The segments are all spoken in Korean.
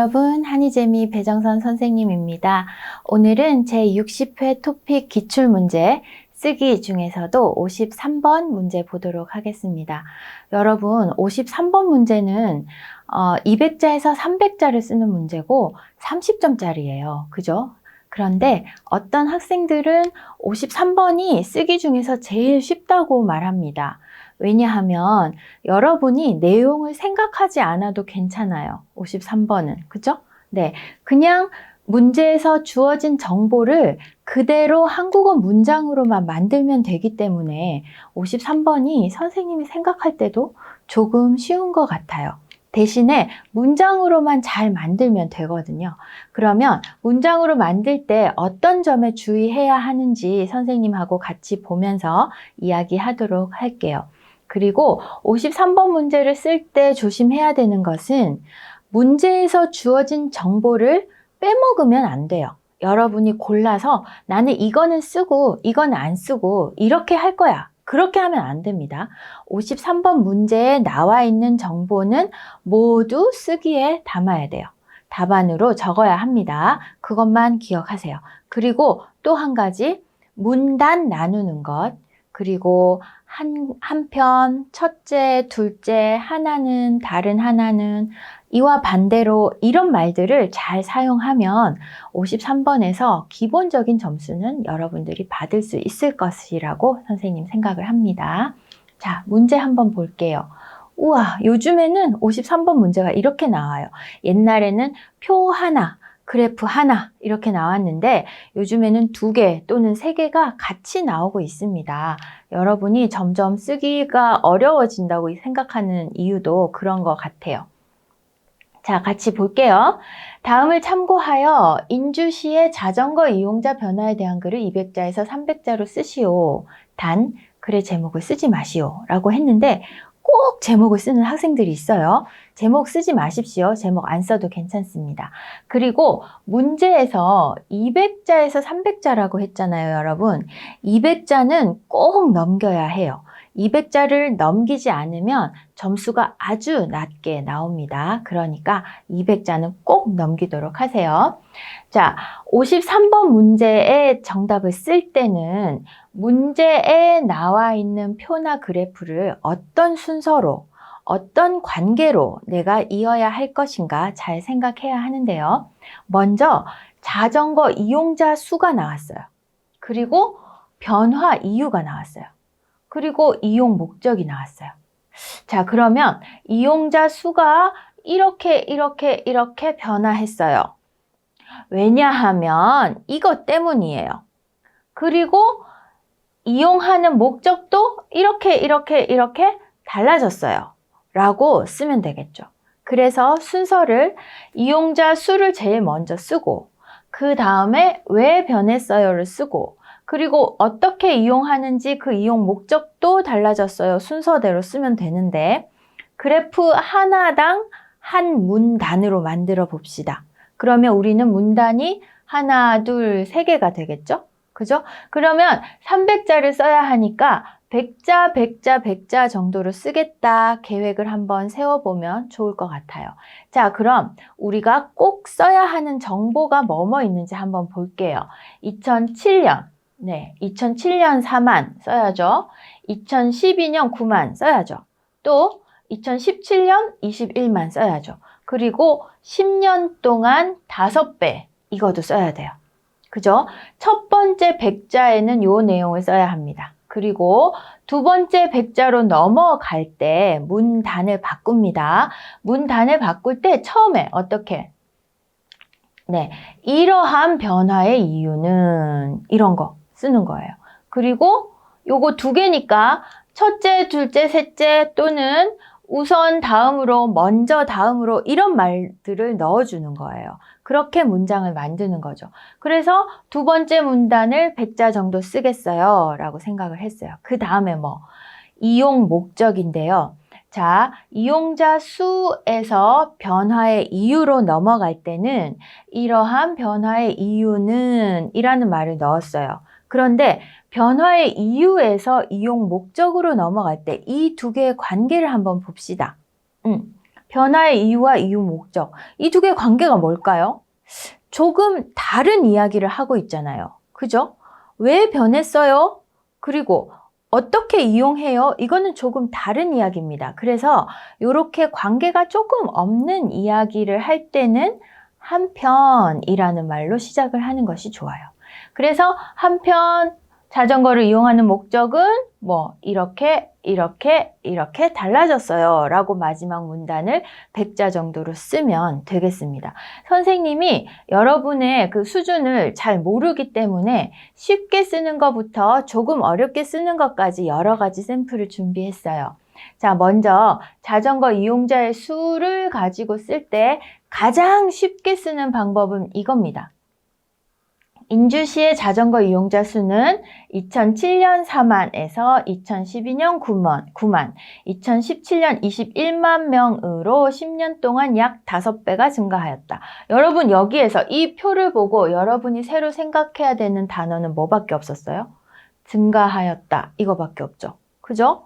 여러분, 한이재미 배정선 선생님입니다. 오늘은 제60회 토픽 기출문제 쓰기 중에서도 53번 문제 보도록 하겠습니다. 여러분, 53번 문제는 200자에서 300자를 쓰는 문제고 30점짜리예요. 그죠? 그런데 어떤 학생들은 53번이 쓰기 중에서 제일 쉽다고 말합니다. 왜냐하면 여러분이 내용을 생각하지 않아도 괜찮아요. 53번은. 그죠? 네. 그냥 문제에서 주어진 정보를 그대로 한국어 문장으로만 만들면 되기 때문에 53번이 선생님이 생각할 때도 조금 쉬운 것 같아요. 대신에 문장으로만 잘 만들면 되거든요. 그러면 문장으로 만들 때 어떤 점에 주의해야 하는지 선생님하고 같이 보면서 이야기하도록 할게요. 그리고 53번 문제를 쓸 때 조심해야 되는 것은 문제에서 주어진 정보를 빼먹으면 안 돼요. 여러분이 골라서 나는 이거는 쓰고 이건 안 쓰고 이렇게 할 거야. 그렇게 하면 안 됩니다. 53번 문제에 나와 있는 정보는 모두 쓰기에 담아야 돼요. 답안으로 적어야 합니다. 그것만 기억하세요. 그리고 또 한 가지, 문단 나누는 것. 그리고 한 편, 첫째, 둘째, 하나는, 다른 하나는, 이와 반대로 이런 말들을 잘 사용하면 53번에서 기본적인 점수는 여러분들이 받을 수 있을 것이라고 선생님 생각을 합니다. 자, 문제 한번 볼게요. 우와, 요즘에는 53번 문제가 이렇게 나와요. 옛날에는 표 하나, 그래프 하나 이렇게 나왔는데 요즘에는 2개 또는 3개가 같이 나오고 있습니다. 여러분이 점점 쓰기가 어려워진다고 생각하는 이유도 그런 것 같아요. 자, 같이 볼게요. 다음을 참고하여 인주시의 자전거 이용자 변화에 대한 글을 200자에서 300자로 쓰시오. 단, 글의 제목을 쓰지 마시오. 라고 했는데 꼭 제목을 쓰는 학생들이 있어요. 제목 쓰지 마십시오. 제목 안 써도 괜찮습니다. 그리고 문제에서 200자에서 300자라고 했잖아요, 여러분. 200자는 꼭 넘겨야 해요. 200자를 넘기지 않으면 점수가 아주 낮게 나옵니다. 그러니까 200자는 꼭 넘기도록 하세요. 자, 53번 문제의 정답을 쓸 때는 문제에 나와 있는 표나 그래프를 어떤 순서로, 어떤 관계로 내가 이어야 할 것인가 잘 생각해야 하는데요. 먼저 자전거 이용자 수가 나왔어요. 그리고 변화 이유가 나왔어요. 그리고 이용 목적이 나왔어요. 자, 그러면 이용자 수가 이렇게 변화했어요. 왜냐하면 이것 때문이에요. 그리고 이용하는 목적도 이렇게 달라졌어요. 라고 쓰면 되겠죠. 그래서 순서를 이용자 수를 제일 먼저 쓰고 그 다음에 왜 변했어요를 쓰고 그리고 어떻게 이용하는지 그 이용 목적도 달라졌어요. 순서대로 쓰면 되는데 그래프 하나당 한 문단으로 만들어 봅시다. 그러면 우리는 문단이 하나, 둘, 3개가 되겠죠? 그죠? 그러면 300자를 써야 하니까 100자 정도로 쓰겠다 계획을 한번 세워보면 좋을 것 같아요. 자, 그럼 우리가 꼭 써야 하는 정보가 뭐뭐 있는지 한번 볼게요. 2007년, 2007년 4만 써야죠. 2012년 9만 써야죠. 또 2017년 21만 써야죠. 그리고 10년 동안 5배, 이것도 써야 돼요. 그죠? 첫 번째 100자에는 요 내용을 써야 합니다. 그리고 두 번째 100자로 넘어갈 때 문단을 바꿉니다. 문단을 바꿀 때 처음에 어떻게? 이러한 변화의 이유는 이런 거 쓰는 거예요. 그리고 요거 2개니까 첫째, 둘째, 셋째 또는 우선, 다음으로, 먼저, 다음으로 이런 말들을 넣어주는 거예요. 그렇게 문장을 만드는 거죠. 그래서 두 번째 문단을 100자 정도 쓰겠어요 라고 생각을 했어요. 그 다음에 이용 목적인데요. 자, 이용자 수에서 변화의 이유로 넘어갈 때는 이러한 변화의 이유는 이라는 말을 넣었어요. 그런데 변화의 이유에서 이용 목적으로 넘어갈 때 이 2개의 관계를 한번 봅시다. 변화의 이유와 이유 목적. 이 두 개의 관계가 뭘까요? 조금 다른 이야기를 하고 있잖아요. 그죠? 왜 변했어요? 그리고 어떻게 이용해요? 이거는 조금 다른 이야기입니다. 그래서 이렇게 관계가 조금 없는 이야기를 할 때는 한편이라는 말로 시작을 하는 것이 좋아요. 그래서 한편 자전거를 이용하는 목적은 이렇게 달라졌어요 라고 마지막 문단을 100자 정도로 쓰면 되겠습니다. 선생님이 여러분의 그 수준을 잘 모르기 때문에 쉽게 쓰는 것부터 조금 어렵게 쓰는 것까지 여러 가지 샘플을 준비했어요. 자, 먼저 자전거 이용자의 수를 가지고 쓸 때 가장 쉽게 쓰는 방법은 이겁니다. 인주시의 자전거 이용자 수는 2007년 4만에서 2012년 9만, 2017년 21만 명으로 10년 동안 약 5배가 증가하였다. 여러분 여기에서 이 표를 보고 여러분이 새로 생각해야 되는 단어는 뭐밖에 없었어요? 증가하였다. 이거밖에 없죠. 그죠?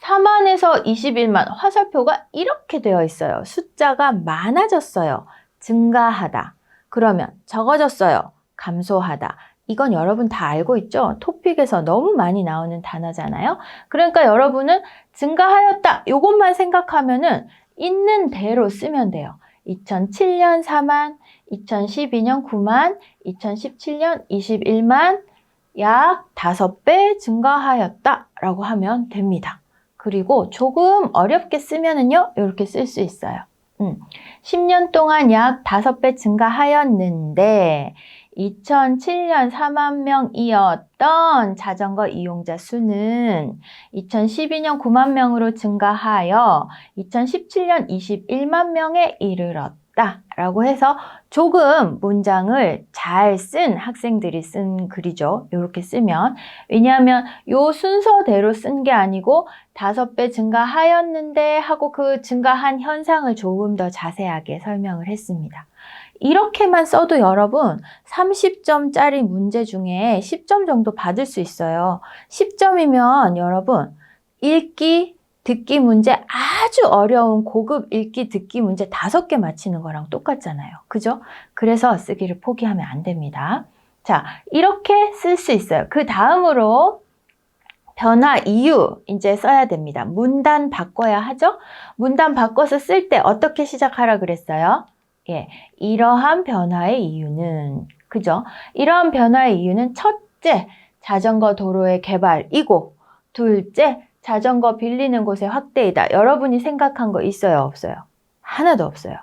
4만에서 21만 화살표가 이렇게 되어 있어요. 숫자가 많아졌어요. 증가하다. 그러면 적어졌어요. 감소하다. 이건 여러분 다 알고 있죠? 토픽에서 너무 많이 나오는 단어잖아요. 그러니까 여러분은 증가하였다. 이것만 생각하면은 있는 대로 쓰면 돼요. 2007년 4만, 2012년 9만, 2017년 21만, 약 5배 증가하였다 라고 하면 됩니다. 그리고 조금 어렵게 쓰면은요, 이렇게 쓸 수 있어요. 10년 동안 약 5배 증가하였는데 2007년 4만 명이었던 자전거 이용자 수는 2012년 9만 명으로 증가하여 2017년 21만 명에 이르렀다 라고 해서 조금 문장을 잘 쓴 학생들이 쓴 글이죠. 이렇게 쓰면. 왜냐하면 요 순서대로 쓴 게 아니고 5배 증가하였는데 하고 그 증가한 현상을 조금 더 자세하게 설명을 했습니다. 이렇게만 써도 여러분 30점짜리 문제 중에 10점 정도 받을 수 있어요. 10점이면 여러분 읽기, 듣기 문제 아주 어려운 고급 읽기, 듣기 문제 5개 맞히는 거랑 똑같잖아요. 그죠? 그래서 쓰기를 포기하면 안 됩니다. 자, 이렇게 쓸 수 있어요. 그 다음으로 변화 이유 이제 써야 됩니다. 문단 바꿔야 하죠? 문단 바꿔서 쓸 때 어떻게 시작하라 그랬어요? 예, 이러한 변화의 이유는, 그죠? 이러한 변화의 이유는 첫째, 자전거 도로의 개발이고, 둘째, 자전거 빌리는 곳의 확대이다. 여러분이 생각한 거 있어요, 없어요? 하나도 없어요.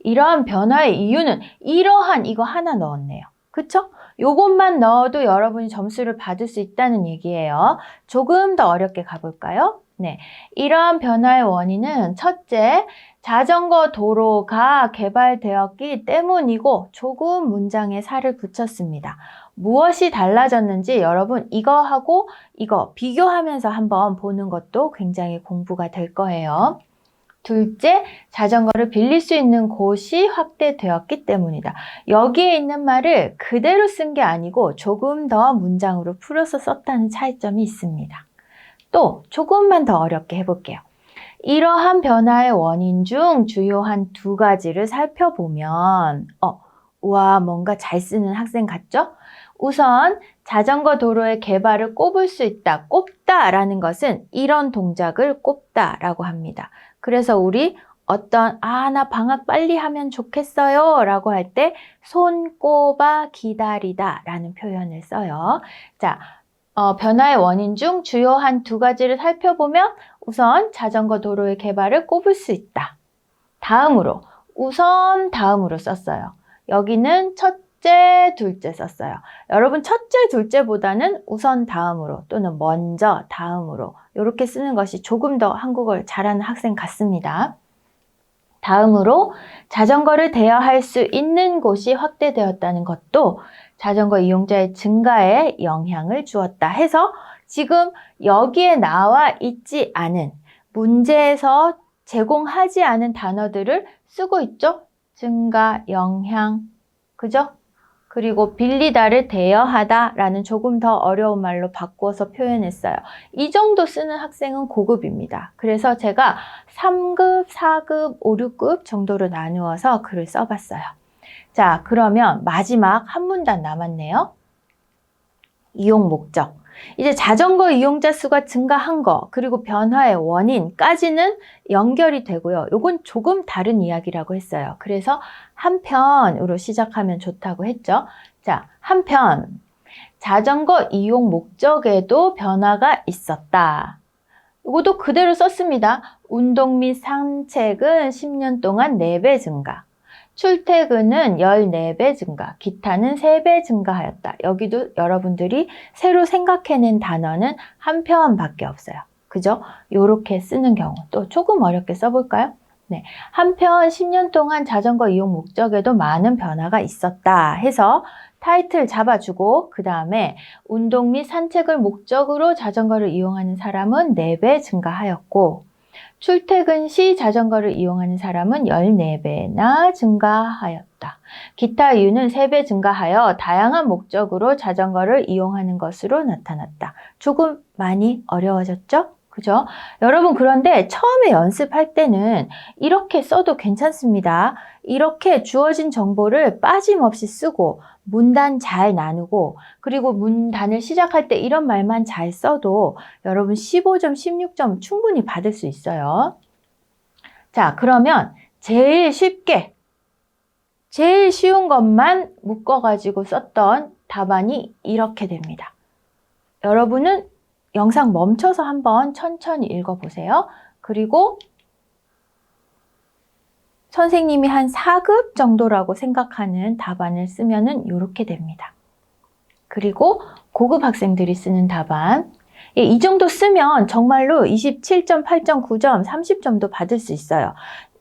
이러한 변화의 이유는 이러한 이거 하나 넣었네요. 그쵸? 요것만 넣어도 여러분이 점수를 받을 수 있다는 얘기예요. 조금 더 어렵게 가볼까요? 네, 이러한 변화의 원인은 첫째, 자전거 도로가 개발되었기 때문이고 조금 문장에 살을 붙였습니다. 무엇이 달라졌는지 여러분 이거하고 이거 비교하면서 한번 보는 것도 굉장히 공부가 될 거예요. 둘째, 자전거를 빌릴 수 있는 곳이 확대되었기 때문이다. 여기에 있는 말을 그대로 쓴 게 아니고 조금 더 문장으로 풀어서 썼다는 차이점이 있습니다. 또 조금만 더 어렵게 해볼게요. 이러한 변화의 원인 중 주요한 2가지를 살펴보면 우와 뭔가 잘 쓰는 학생 같죠? 우선 자전거 도로의 개발을 꼽을 수 있다. 꼽다라는 것은 이런 동작을 꼽다라고 합니다. 그래서 우리 나 방학 빨리 하면 좋겠어요 라고 할 때 손 꼽아 기다리다 라는 표현을 써요. 자, 변화의 원인 중 주요한 2가지를 살펴보면 우선 자전거 도로의 개발을 꼽을 수 있다. 다음으로 우선 다음으로 썼어요. 여기는 첫째, 둘째 썼어요. 여러분 첫째, 둘째보다는 우선 다음으로 또는 먼저 다음으로 이렇게 쓰는 것이 조금 더 한국어를 잘하는 학생 같습니다. 다음으로 자전거를 대여할 수 있는 곳이 확대되었다는 것도 자전거 이용자의 증가에 영향을 주었다 해서 지금 여기에 나와 있지 않은 문제에서 제공하지 않은 단어들을 쓰고 있죠? 증가, 영향, 그죠? 그리고 빌리다를 대여하다 라는 조금 더 어려운 말로 바꾸어서 표현했어요. 이 정도 쓰는 학생은 고급입니다. 그래서 제가 3급, 4급, 5, 6급 정도로 나누어서 글을 써봤어요. 자, 그러면 마지막 한 문단 남았네요. 이용 목적. 이제 자전거 이용자 수가 증가한 거, 그리고 변화의 원인까지는 연결이 되고요. 요건 조금 다른 이야기라고 했어요. 그래서 한편으로 시작하면 좋다고 했죠. 자, 한편. 자전거 이용 목적에도 변화가 있었다. 이것도 그대로 썼습니다. 운동 및 산책은 10년 동안 4배 증가. 출퇴근은 14배 증가, 기타는 3배 증가하였다. 여기도 여러분들이 새로 생각해낸 단어는 한 편밖에 없어요. 그죠? 요렇게 쓰는 경우. 또 조금 어렵게 써볼까요? 네. 한편 10년 동안 자전거 이용 목적에도 많은 변화가 있었다 해서 타이틀 잡아주고 그 다음에 운동 및 산책을 목적으로 자전거를 이용하는 사람은 4배 증가하였고 출퇴근 시 자전거를 이용하는 사람은 14배나 증가하였다. 기타 이유는 3배 증가하여 다양한 목적으로 자전거를 이용하는 것으로 나타났다. 조금 많이 어려워졌죠? 그죠? 여러분, 그런데 처음에 연습할 때는 이렇게 써도 괜찮습니다. 이렇게 주어진 정보를 빠짐없이 쓰고 문단 잘 나누고 그리고 문단을 시작할 때 이런 말만 잘 써도 여러분 15점, 16점 충분히 받을 수 있어요. 자, 그러면 제일 쉽게, 제일 쉬운 것만 묶어가지고 썼던 답안이 이렇게 됩니다. 여러분은 영상 멈춰서 한번 천천히 읽어보세요. 그리고 선생님이 한 4급 정도라고 생각하는 답안을 쓰면은 이렇게 됩니다. 그리고 고급 학생들이 쓰는 답안. 이 정도 쓰면 정말로 27점, 8점, 9점, 30점도 받을 수 있어요.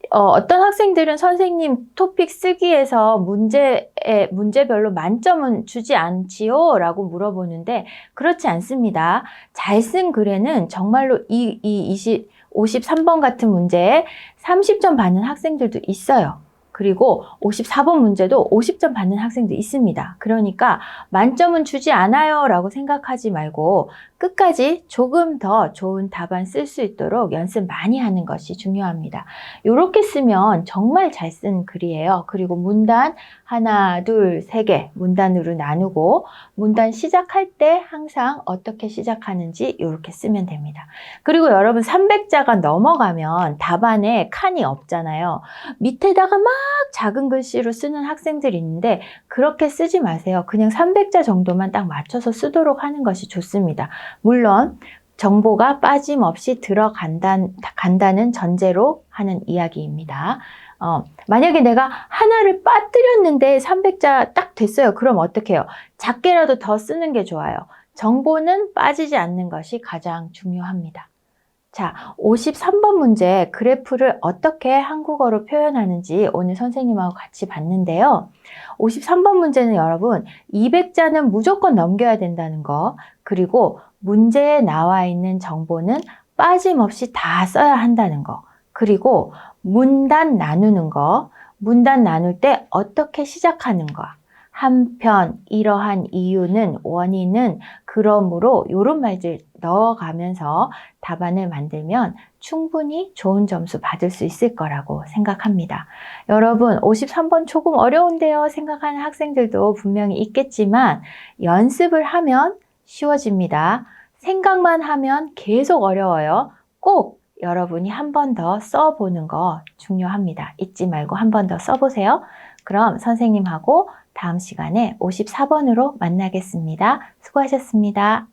어떤 학생들은 선생님 토픽 쓰기에서 문제별로 만점은 주지 않지요? 라고 물어보는데 그렇지 않습니다. 잘 쓴 글에는 정말로 53번 같은 문제에 30점 받는 학생들도 있어요. 그리고 54번 문제도 50점 받는 학생도 있습니다. 그러니까 만점은 주지 않아요 라고 생각하지 말고 끝까지 조금 더 좋은 답안 쓸 수 있도록 연습 많이 하는 것이 중요합니다. 이렇게 쓰면 정말 잘 쓴 글이에요. 그리고 문단 하나, 둘, 3개 문단으로 나누고 문단 시작할 때 항상 어떻게 시작하는지 이렇게 쓰면 됩니다. 그리고 여러분 300자가 넘어가면 답안에 칸이 없잖아요. 밑에다가 막 작은 글씨로 쓰는 학생들이 있는데 그렇게 쓰지 마세요. 그냥 300자 정도만 딱 맞춰서 쓰도록 하는 것이 좋습니다. 물론 정보가 빠짐없이 들어간다는 전제로 하는 이야기입니다. 만약에 내가 하나를 빠뜨렸는데 300자 딱 됐어요. 그럼 어떻게 해요? 작게라도 더 쓰는 게 좋아요. 정보는 빠지지 않는 것이 가장 중요합니다. 자, 53번 문제 그래프를 어떻게 한국어로 표현하는지 오늘 선생님하고 같이 봤는데요. 53번 문제는 여러분 200자는 무조건 넘겨야 된다는 거, 그리고 문제에 나와 있는 정보는 빠짐없이 다 써야 한다는 거, 그리고 문단 나누는 거, 문단 나눌 때 어떻게 시작하는 거, 한편, 이러한 이유는, 원인은, 그러므로 이런 말들 넣어가면서 답안을 만들면 충분히 좋은 점수 받을 수 있을 거라고 생각합니다. 여러분 53번 조금 어려운데요 생각하는 학생들도 분명히 있겠지만 연습을 하면 쉬워집니다. 생각만 하면 계속 어려워요. 꼭 여러분이 한 번 더 써보는 거 중요합니다. 잊지 말고 한 번 더 써보세요. 그럼 선생님하고 다음 시간에 54번으로 만나겠습니다. 수고하셨습니다.